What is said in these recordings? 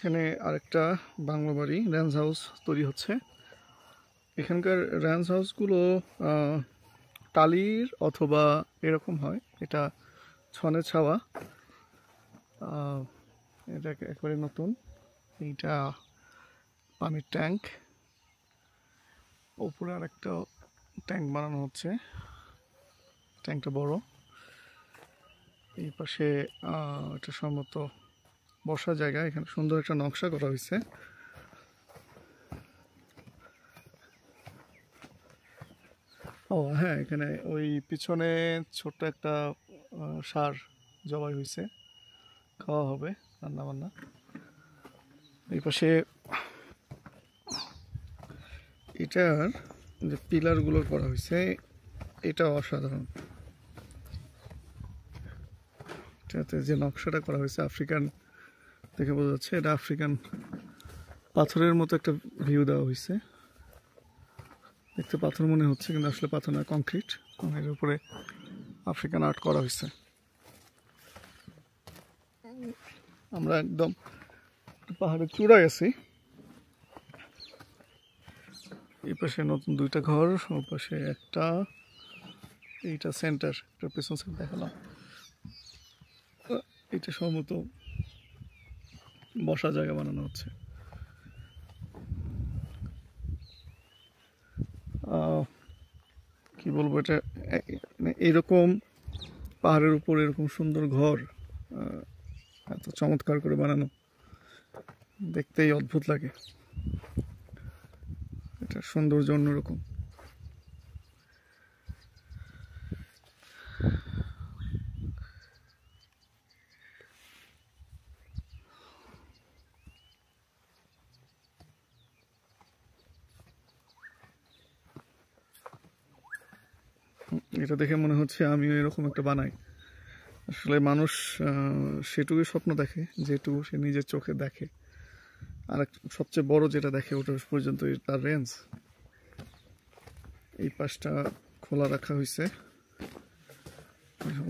এখানে আরেকটা বাংলো বাড়ি রেঞ্জ হাউস তৈরি হচ্ছে। এখানকার রেঞ্জ হাউসগুলো টালির অথবা এরকম হয়, এটা ছনে ছাওয়া। এটা একবারে নতুন। এইটা পানির ট্যাঙ্ক, ওপরে আরেকটা ট্যাঙ্ক বানানো হচ্ছে, ট্যাঙ্কটা বড়। এই পাশে এটা সম্ভবত বসার জায়গা। এখানে সুন্দর একটা নকশা করা হয়েছে। ও হ্যাঁ, এখানে ওই পিছনে ছোট্ট একটা ষাঁড় জবাই হয়েছে, খাওয়া হবে রান্না বান্না। এই পাশে এটার যে পিলারগুলো করা হয়েছে এটা অসাধারণ। এটাতে যে নকশাটা করা হয়েছে আফ্রিকান, দেখে বোঝা যাচ্ছে এটা আফ্রিকান পাথরের মতো একটা ভিউ দেওয়া হয়েছে। দেখতে পাথর মনে হচ্ছে, কিন্তু আসলে পাথর না, কংক্রিট। এর উপরে আফ্রিকান আর্ট করা হয়েছে। আমরা একদম পাহাড়ের চূড়ায় আছি। এই পাশে নতুন দুইটা ঘর, ওই পাশে একটা, এইটা সেন্টার, এটা পেছন সাইড দেখালাম। এটা সম্ভবত বসার জায়গা বানানো হচ্ছে। কি বলবো, এটা এরকম পাহাড়ের উপর এরকম সুন্দর ঘর এত চমৎকার করে বানানো, দেখতেই অদ্ভুত লাগে। এটা সৌন্দর্য অন্যরকম। এটা দেখে মনে হচ্ছে আমিও এরকম একটা বানাই। আসলে মানুষ সেটুকুই স্বপ্ন দেখে যেটুকু সে নিজের চোখে দেখে, আর সবচেয়ে বড় যেটা দেখে ওটা পর্যন্ত তার রেঞ্জ। এই পাশটা খোলা রাখা হয়েছে,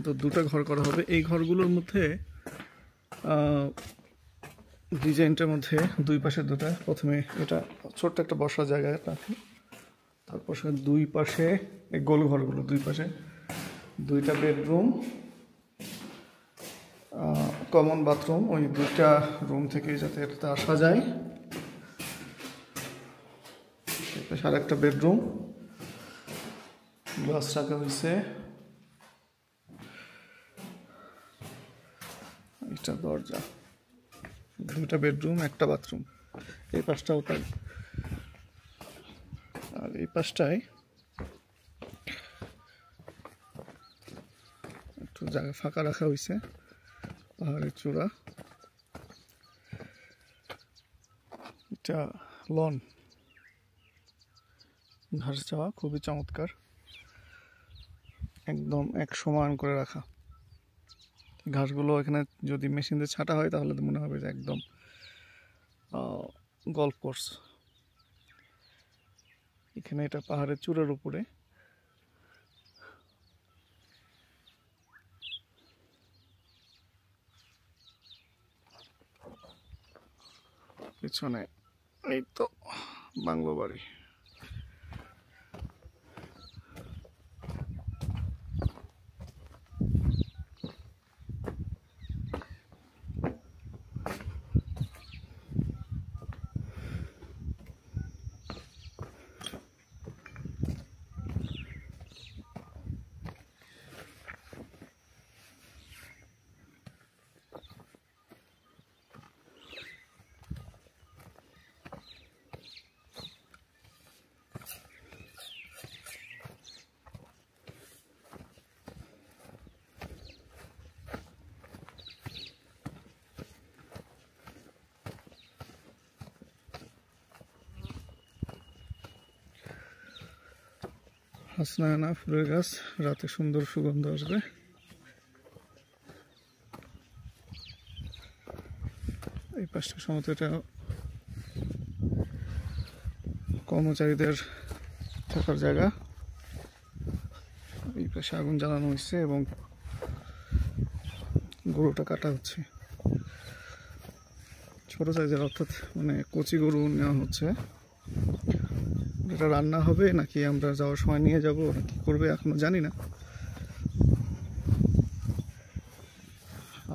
তো দুটো ঘর করা হবে। এই ঘরগুলোর মধ্যে ডিজাইনটার মধ্যে দুই পাশে দুটা, প্রথমে এটা ছোট্ট একটা বসার জায়গা রাখি, তারপর দুই পাশে এই গোল ঘরগুলো, দুই পাশে দুইটা বেডরুম, কমন বাথরুম, ওই দুইটা রুম থেকে যাতে এটাতে আসা যায়। আর একটা বেডরুম, গ্লাস রাখা হয়েছে। এটা দরজা, দুইটা বেডরুম একটা বাথরুম। এই পাশটাও তাই। আর এই পাশটায় একটু জায়গা ফাঁকা রাখা হয়েছে, পাহাড়ের চূড়া। এটা লন, ঘাস চাওয়া, খুবই চমৎকার, একদম এক সমান করে রাখা। ঘাসগুলো এখানে যদি মেশিন দিয়ে ছাঁটা হয় তাহলে তো মনে হবে যে একদম গল্ফ কোর্স। এখানে এটা পাহাড়ের চূড়ার উপরে। পিছনে এই তো বাংলো বাড়ি। হাসনায়না ফুলের গাছ, রাতে সুন্দর সুগন্ধ আসবে। এই পাশটা সম্ভবত এটা কর্মচারীদের থাকার জায়গা। এই পাশে আগুন জ্বালানো হয়েছে এবং গরুটা কাটা হচ্ছে। ছোট সাইজের, অর্থাৎ মানে কচি গরু নেওয়া হচ্ছে। এটা রান্না হবে নাকি আমরা যাওয়ার সময় নিয়ে যাব, কি করবে এখনো জানি না।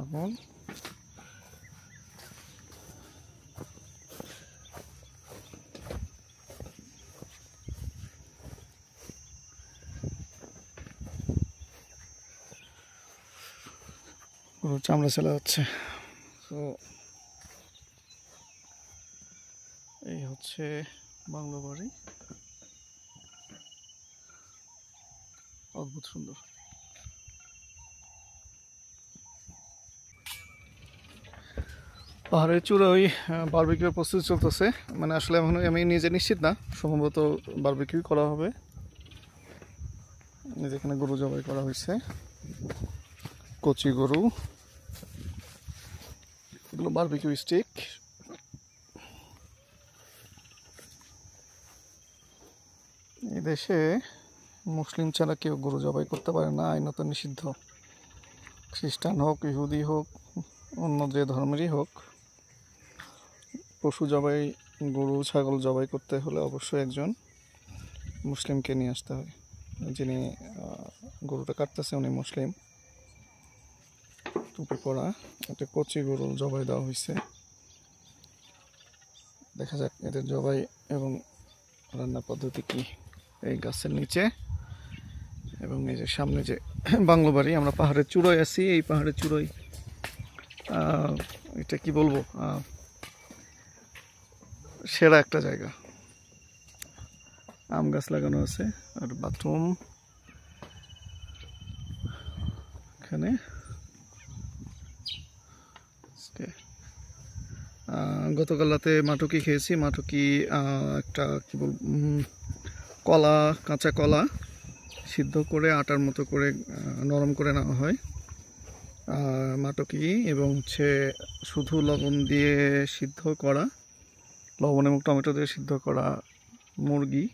এখন গরুর চামড়া চলে যাচ্ছে। তো এই হচ্ছে বাংলো বাড়ি, অদ্ভুত সুন্দর। পাহাড়ের চূড়ায় বারবিকিউর প্রস্তুতি চলতেছে, মানে আসলে এখন আমি নিজে নিশ্চিত না, সম্ভবত বারবিকিউ করা হবে। যেখানে গরু জবাই করা হয়েছে, কচি গরু, এগুলো বারবিকিউ স্টিক। এই দেশে মুসলিম ছাড়া কেউ গরু জবাই করতে পারে না, আইনত নিষিদ্ধ। খ্রিস্টান হোক, ইহুদি হোক, অন্য যে ধর্মেরই হোক, পশু জবাই, গরু ছাগল জবাই করতে হলে অবশ্যই একজন মুসলিমকে নিয়ে আসতে হয়। যিনি গরুটা কাটতেছে উনি মুসলিম, টুপি পরা। একটা কচি গরু জবাই দেওয়া হয়েছে। দেখা যাক এদের জবাই এবং রান্নার পদ্ধতি কি। এই গাছের নিচে এবং এই যে সামনে যে বাংলো বাড়ি, আমরা পাহাড়ের চূড়ায় আছি। এই পাহাড়ের চূড়ায় এটা কি বলবো, সেরা একটা জায়গা। আম গাছ লাগানো আছে আর বাথরুম এখানে। গতকাল রাতে মাটকি খেয়েছি। মাটকি একটা কি বল, কলা, কাঁচা কলা সিদ্ধ করে আটার মতো করে নরম করে নেওয়া হয় মাটকি, এবং হচ্ছে শুধু লবণ দিয়ে সিদ্ধ করা, লবণ এবং টমেটো দিয়ে সিদ্ধ করা মুরগি,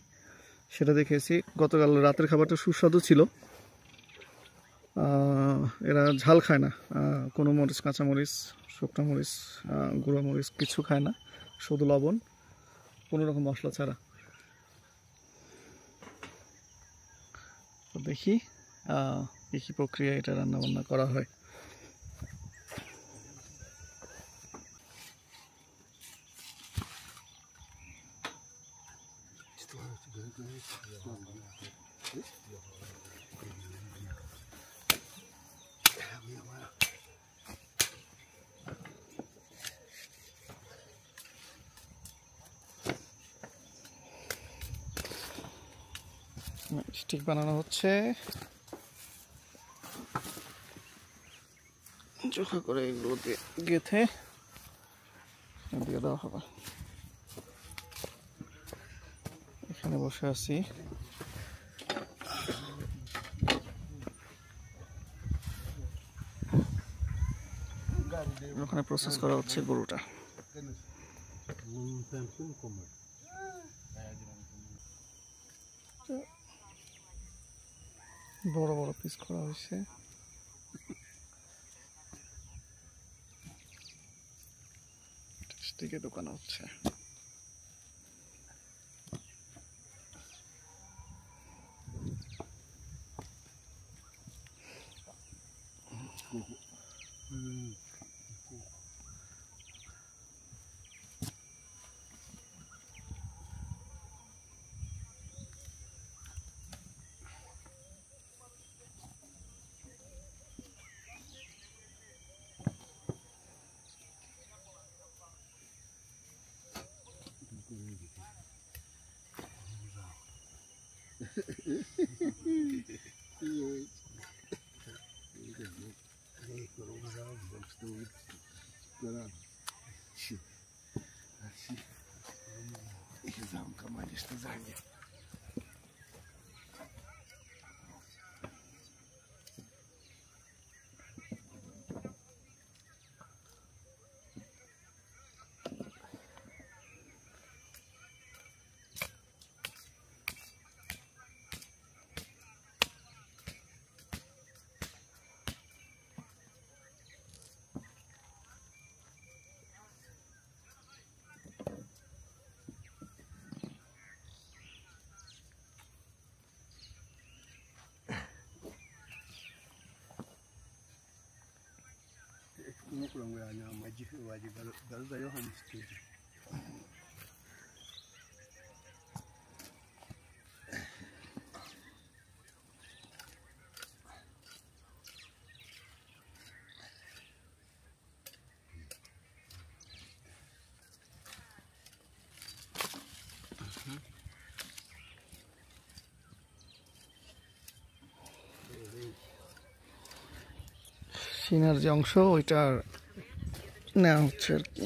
সেটা দেখেছি। গতকাল রাতের খাবারটা সুস্বাদু ছিল। এরা ঝাল খায় না, কোনো মরিচ, কাঁচামরিচ, শুকনো মরিচ, গুঁড়ো মরিচ কিছু খায় না, শুধু লবণ, কোনো রকম মশলা ছাড়া। তো দেখি কী প্রক্রিয়া এটা রান্না বান্না করা হয়। স্টিক বানানো হচ্ছে, চোখা করে এগুলো দিয়ে গেঁথে দিয়ে দেওয়া হবে। এখানে বসে আছি, ওখানে প্রসেস করা হচ্ছে গরুটা। বড় বড় পিস করা হয়েছে। স্টিকে দোকান হচ্ছে। Zamka ma jeszcze zajmie. umukulango yana amaji waje garuza yo hano studio. সিনার যে অংশ ওইটার নেওয়া হচ্ছে আর কি।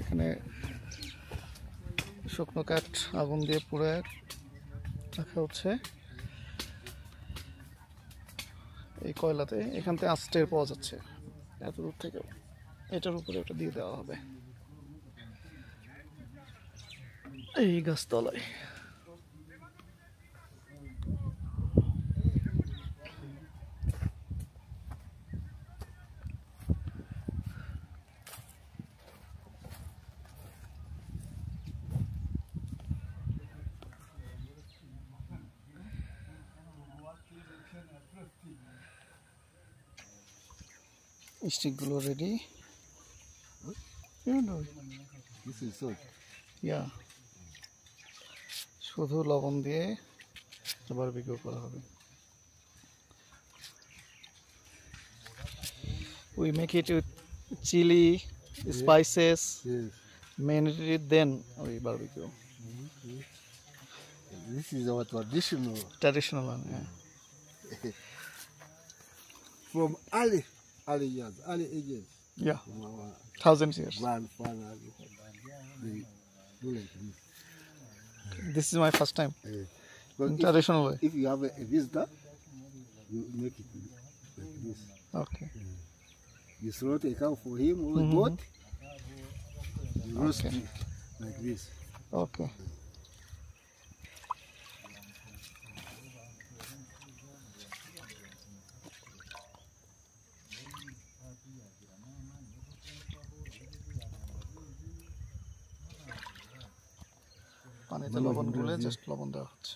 এখানে শুকনো কাঠ আগুন দিয়ে পুড়ে রাখা হচ্ছে এই কয়লাতে। এখান থেকে আস্তে পাওয়া যাচ্ছে এত দূর থেকে, এটার উপরে ওটা দিয়ে দেওয়া হবে এই গাছতলায়। স্টিকগুলো রেডি। শুধু লবণ দিয়ে বারবিকিউ করা হবে। We make it with chili, spices, marinate it, then we barbecue. This is our traditional one, yeah. From early years, early ages. Yeah, thousands years. Grandfather, they do like this. This is my first time. In If, traditional way. if you have a visitor, you make it like this. Okay. You slaughter a cow for him with goat, you roast it like this. Okay. পানিতে লবণ গুলে just লবণ দেওয়া হচ্ছে।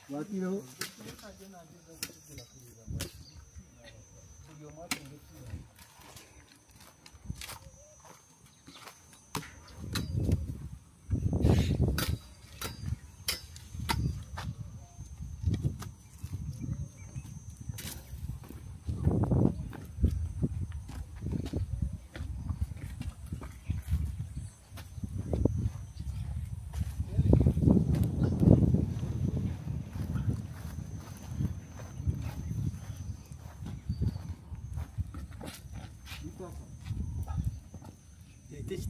Wakiriho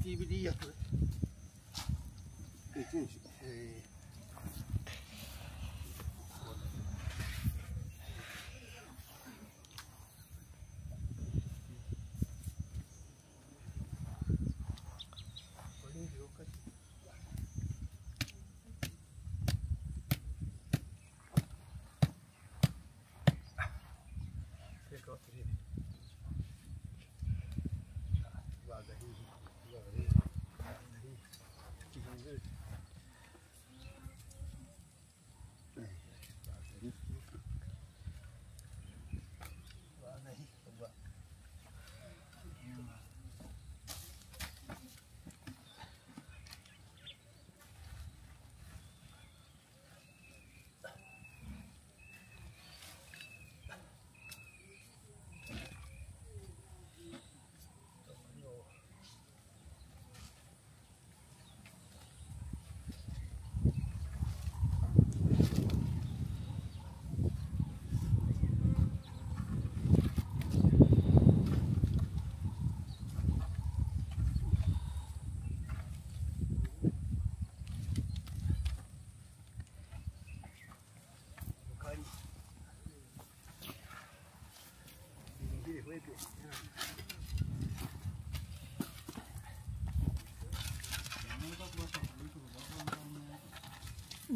TVD yapıyor.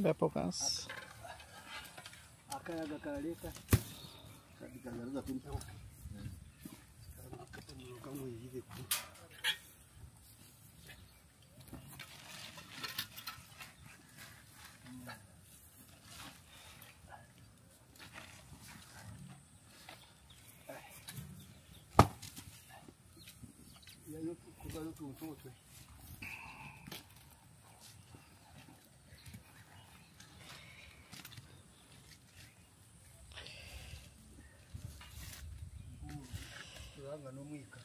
ব্যাপক আঁচ Akayaga karaleka kagaruka pintaho kamwe yive ku yayo kugaruka umutwe no mwika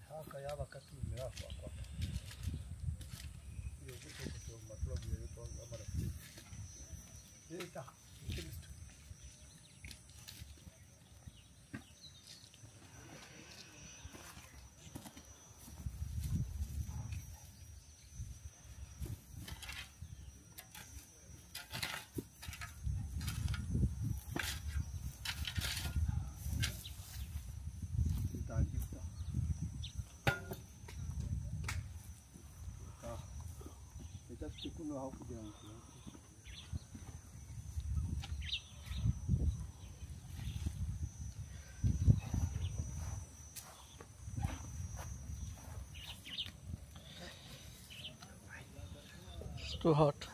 haka yaba katumira kwa iyo gutokoto maturabu yero to amara eta kristo Kuno hau kuja It's too hot.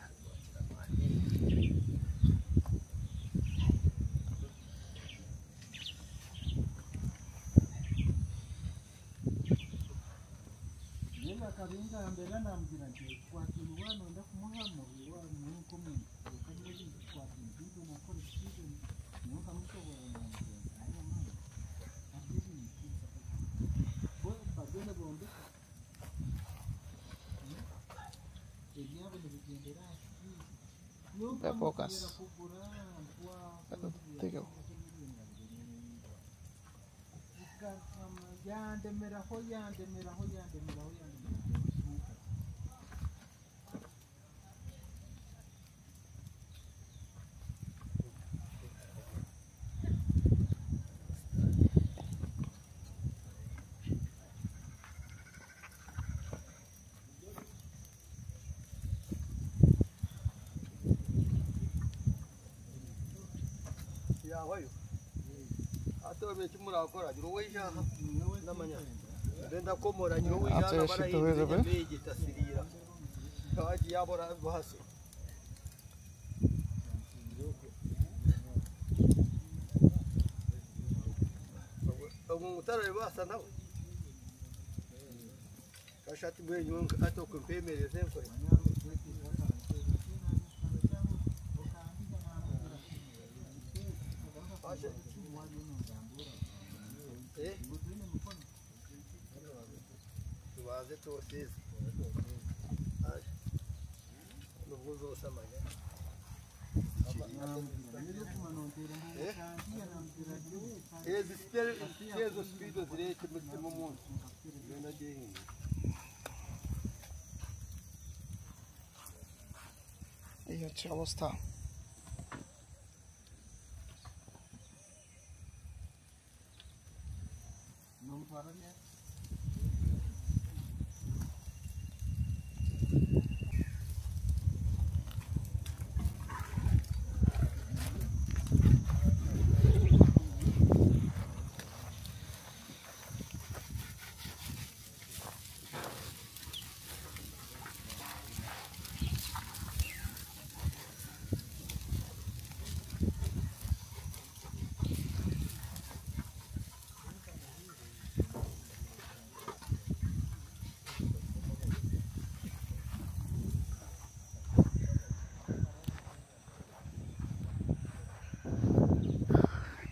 Karinga mbere namubwira nti kwakira wano ndakumuhama wa nuko mu kamwe kwa bintu nakora ikintu nuko amushobora namubwira aya mama abiri ni bo bagenda bombe ebyabo bigendera ব্যাপক আঁচ থেকে yandemeraho yahoyo atobe kimura akora jiro weja namanya ndenda komora jiro weja আচ্ছা শীত হয়ে যাবে beje tasirira Haji ya bora basi. Ông tara basa na. Kashati bwe nyong ato kumpe mere sempo. Eh? Tuwaze tu sisi. Nuguzo sama ya. Ezi spido zireke mu munsi. Nona dehi. এই হচ্ছে অবস্থা।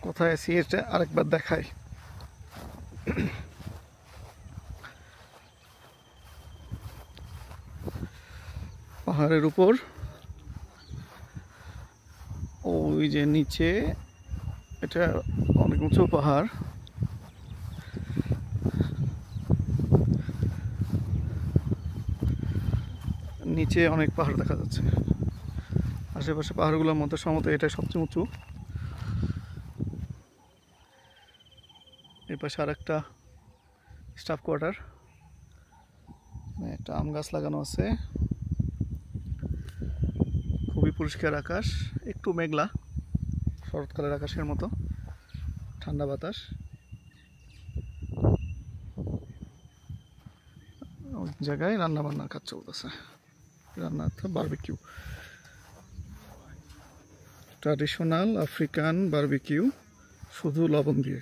কোথায় আছি এটা আরেকবার দেখাই। পাহাড়ের উপর ওই যে নিচে, এটা অনেক উঁচু পাহাড়। নিচে অনেক পাহাড় দেখা যাচ্ছে, আশেপাশে পাহাড়গুলোর মধ্যে সম্ভবত এটা সবচেয়ে উঁচু। এই পাশে আর একটা স্টাফ কোয়ার্টার, একটা আম গাছ লাগানো আছে। খুবই পরিষ্কার আকাশ, একটু মেঘলা, শরৎকালের আকাশের মতো, ঠান্ডা বাতাস। ওই জায়গায় রান্না বান্নার কাজ চলতেছে, রান্না বারবিকিউ, ট্র্যাডিশনাল আফ্রিকান বারবিকিউ, শুধু লবণ দিয়ে।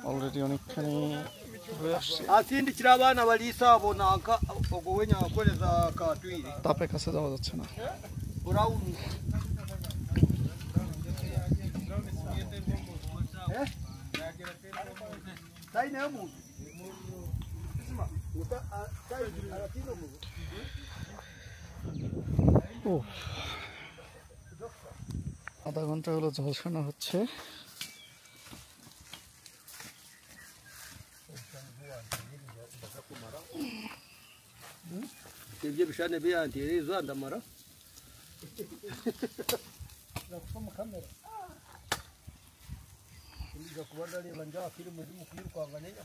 অলরেডি অনেকখানি হয়ে আসছে। Asindikira abaana baliisa abo nanka ogowenya akoleza katwire. তাপের কাছে যাওয়া যাচ্ছে না। Brown. Sai na mu. Uta sai aratino mu. ও, আধা ঘন্টা হলো ঝলসানো হচ্ছে। Ibyo bishane byantiye izanda mara. Nakufuma kamera. Ndiga kubanda reba nja filmu ndi kwirukanga nenya.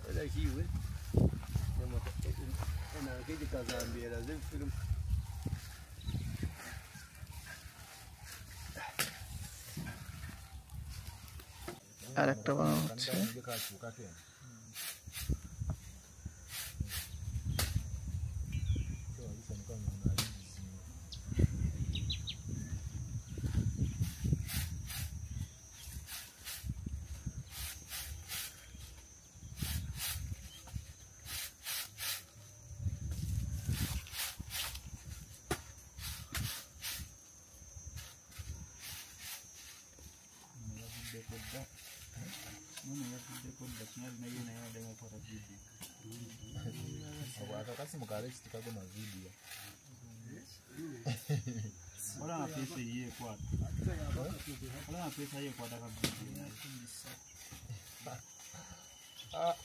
Olha aqui, ué. Não, aqui de Casambeira, sempre filho. আর একটা বানানো হচ্ছে। kasi mukaresti kako mavideo. Wala na pesa iye kwa. Wala na pesa iye kwa daga video.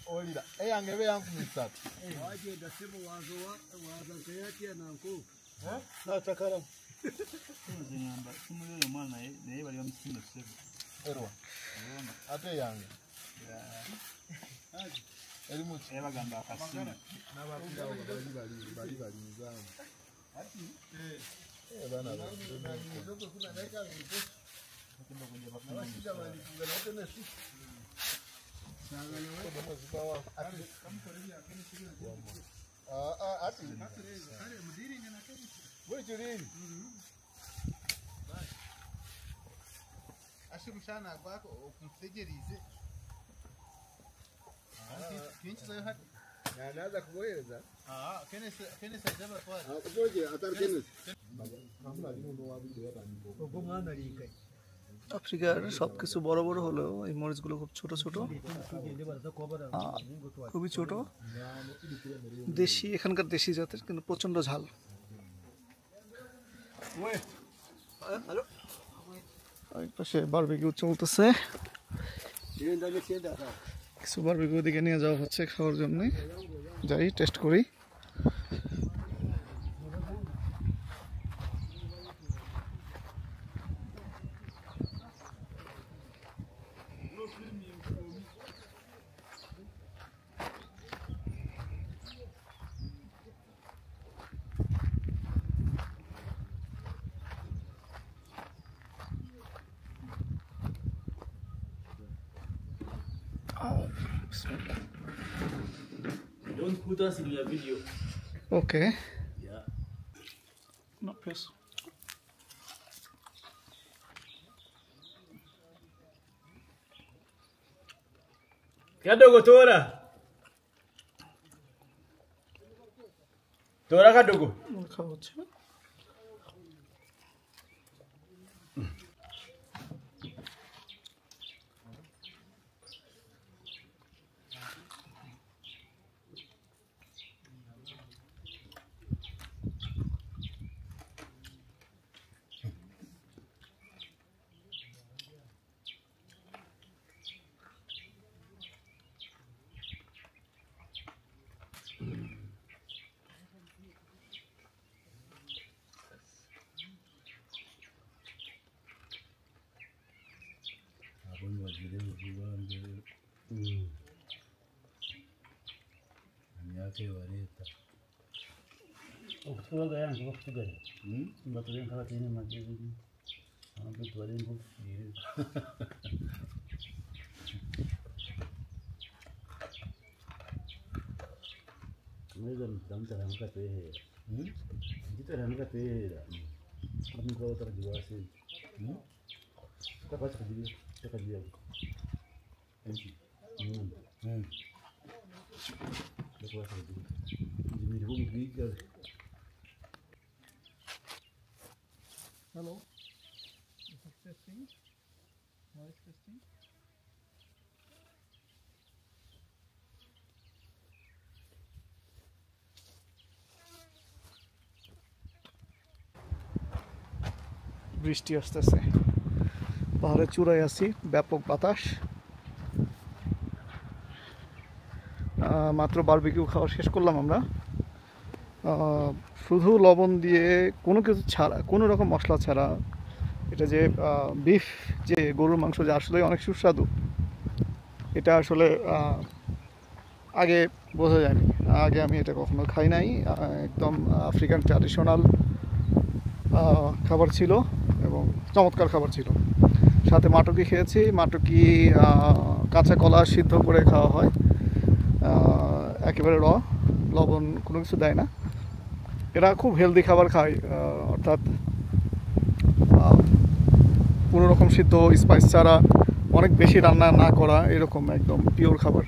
Olira yange be yangu misatu. Waje da simu wazo kaya nanko. natakara Zinamba kumulele mwana naye bali bamusinga tusebe. Erwa. Ate yange. Elimuchi. Bagamba akasina. N'abapira bali mizamu. Bana ashimshana kwako ukumsejerize kinchi zayo hadi na anaanza kugoyeza kenesa jaba swali ngoje atar kenesa ogo mwana likai আফ্রিকার সবকিছু বড় বড় হলেও এই মরিচগুলো খুব ছোট ছোট, খুবই ছোট, দেশি, এখানকার দেশি জাতের, কিন্তু প্রচন্ড ঝাল। ওই পাশে বারবিকিউ চলতেছে, কিছু বারবিকিউ দিকে নিয়ে যাওয়া হচ্ছে খাওয়ার জন্য। যাই টেস্ট করি। Don't put us in your video. Okay. Yeah. No, please. Kadogo tora. Tora kadogo. খাওয়া হচ্ছে। Okutuga yange okutugala. Mbatule nkaba tene magezi. Abantu twale ngofire. Mweza mtamta mkatehera. Nditara mkatehera. Abantu kwatara jiwase. Kapata kujibia, chakajia. Enchi. Lekwa kujibia. Jimiri huko biga. Hello. This is testing. Noise testing. বৃষ্টি আসতেছে, পাহাড়ের চূড়ায় আছি, ব্যাপক বাতাস। মাত্র barbecue খাওয়া শেষ করলাম আমরা, শুধু লবণ দিয়ে, কোনো কিছু ছাড়া, কোনো রকম মশলা ছাড়া। এটা যে বিফ, যে গরুর মাংস, যে আসলে অনেক সুস্বাদু, এটা আসলে আগে বোঝা যায়নি। আগে আমি এটা কখনো খাই নাই। একদম আফ্রিকান ট্র্যাডিশনাল খাবার ছিল এবং চমৎকার খাবার ছিল। সাথে মাটকি খেয়েছি। মাটকি কাঁচা কলা সিদ্ধ করে খাওয়া হয়, একেবারে লবণ কোনো কিছু দেয় না। এরা খুব হেলদি খাবার খায়, অর্থাৎ কোনো রকম সিদ্ধ স্পাইস ছাড়া, অনেক বেশি রান্না না করা, এরকম একদম পিওর খাবার।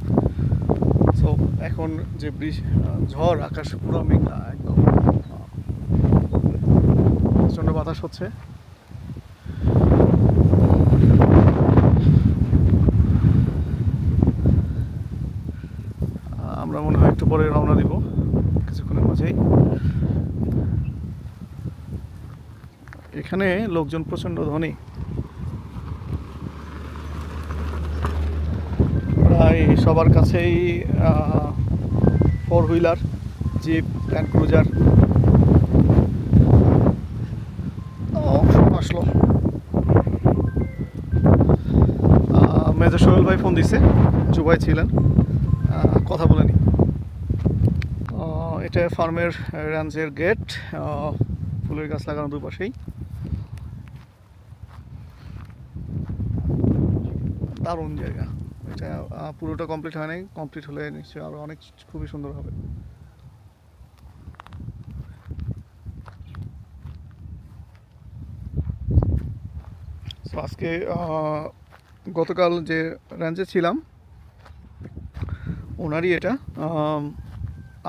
সো এখন যে ঝড়, আকাশ পুরো মেঘলা, একদম প্রচণ্ড বাতাস হচ্ছে। আমরা মনে হয় একটু পরে রওনা দিব কিছুক্ষণের মাঝেই। এখানে লোকজন প্রচণ্ড ধনী, প্রায় সবার কাছেই 4 হুইলার, জিপ, ল্যান্ড ক্রুজার। আসলো মেজর সোহেল ভাই ফোন দিছে, জুবাই ছিলেন, কথা বলেনি। এটা ফার্মের রেঞ্জের গেট, ফুলের গাছ লাগানো দুপাশেই। দারুণ জায়গা। এটা পুরোটা কমপ্লিট হয় নাই, কমপ্লিট হলে নিশ্চয়ই আরও অনেক খুবই সুন্দর হবে। তো আজকে গতকাল যে রেঞ্জে ছিলাম ওনারই এটা,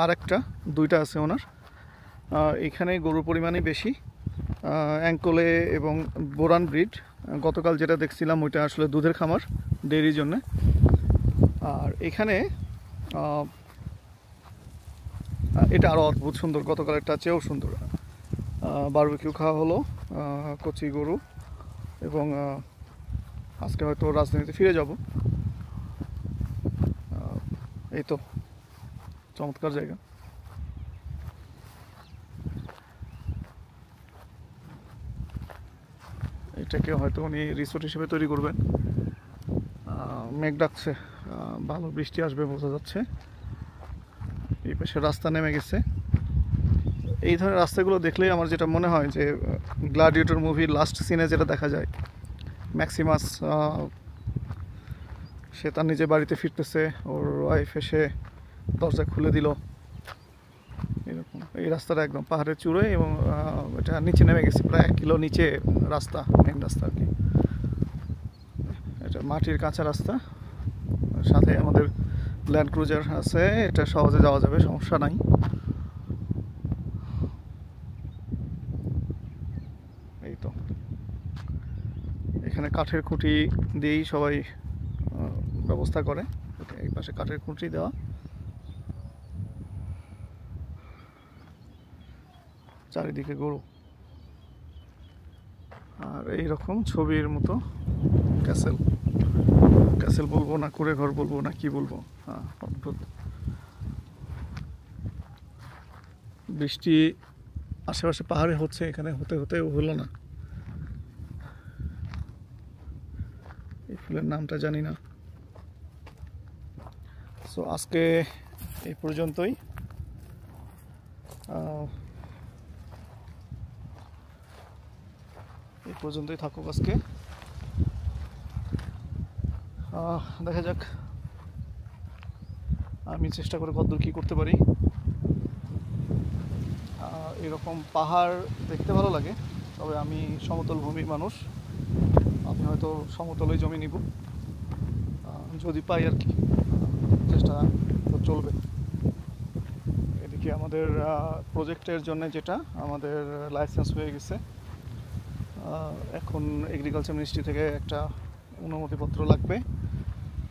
আর একটা 2টা আছে ওনার। এখানে গরুর পরিমাণই বেশি, অ্যাঙ্কলে এবং বোরান ব্রিড। গতকাল যেটা দেখছিলাম ওইটা আসলে দুধের খামার, ডেয়ারির জন্যে। আর এখানে এটা আরও অদ্ভুত সুন্দর, গতকাল একটা চেয়েও সুন্দর। বারবিকিউ খাওয়া হলো, কচি গরু, এবং আজকে হয়তো রাজধানীতে ফিরে যাব। এই তো চমৎকার জায়গা। এটাকে হয়তো উনি রিসোর্ট হিসেবে তৈরি করবেন। মেঘ ডাকছে, ভালো বৃষ্টি আসবে বোঝা যাচ্ছে। এই পাশে রাস্তা নেমে গেছে। এই ধরনের রাস্তাগুলো দেখলেই আমার যেটা মনে হয় যে গ্ল্যাডিয়েটর মুভির লাস্ট সিনে যেটা দেখা যায়, ম্যাক্সিমাস সে তার নিজের বাড়িতে ফিরতেছে, ওর ওয়াইফ এসে দরজা খুলে দিল, এরকম। এই রাস্তাটা একদম পাহাড়ের চূড়োয়, এবং এটা নিচে নেমে গেছে, প্রায় 1 কিলো নিচে রাস্তা, মেন রাস্তা আর কি। এটা মাটির কাঁচা রাস্তা, সাথে আমাদের ল্যান্ড ক্রুজার আছে, এটা সহজে যাওয়া যাবে, সমস্যা নাই। এই তো এখানে কাঠের খুঁটি দিয়েই সবাই ব্যবস্থা করে। এই পাশে কাঠের খুঁটি দেওয়া, চারিদিকে গরু। আর এই রকম ছবির মতো ক্যাসেল, ক্যাসেল বলবো না, কুড়ে ঘর বলবো না, কি বলবো, অদ্ভুত। বৃষ্টি আশেপাশে পাহাড়ে হচ্ছে, এখানে হতে হতে হলো না। এই ফুলের নামটা জানি না। সো আজকে এই পর্যন্তই। এই পর্যন্তই থাকুক আজকে। দেখা যাক আমি চেষ্টা করে কতদূর কী করতে পারি। এরকম পাহাড় দেখতে ভালো লাগে, তবে আমি সমতল ভূমির মানুষ। আমি হয়তো সমতলে জমি নিব যদি পাই আর কি, চেষ্টা তো চলবে। এদিকে আমাদের প্রজেক্টের জন্য যেটা আমাদের লাইসেন্স হয়ে গেছে, এখন এগ্রিকালচার মিনিস্ট্রি থেকে একটা অনুমতিপত্র লাগবে,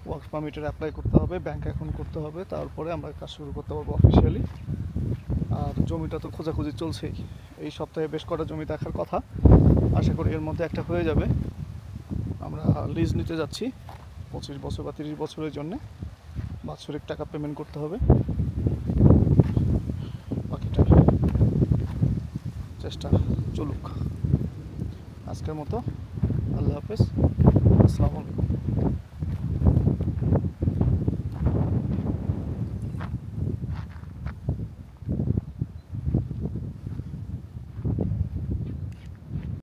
ওয়ার্ক পারমিটের অ্যাপ্লাই করতে হবে, ব্যাংক অ্যাকাউন্ট করতে হবে, তারপরে আমরা কাজ শুরু করতে পারবো অফিসিয়ালি। আর জমিটা তো খোঁজাখুঁজি চলছেই, এই সপ্তাহে বেশ কটা জমি দেখার কথা, আশা করি এর মধ্যে একটা হয়ে যাবে। আমরা লিজ নিতে যাচ্ছি 25 বছর বা 30 বছরের জন্যে, বাৎসরিক টাকা পেমেন্ট করতে হবে। বাকিটা চেষ্টা চলুক। আজকের মতো আল্লাহ হাফেজ, আসসালামু আলাইকুম।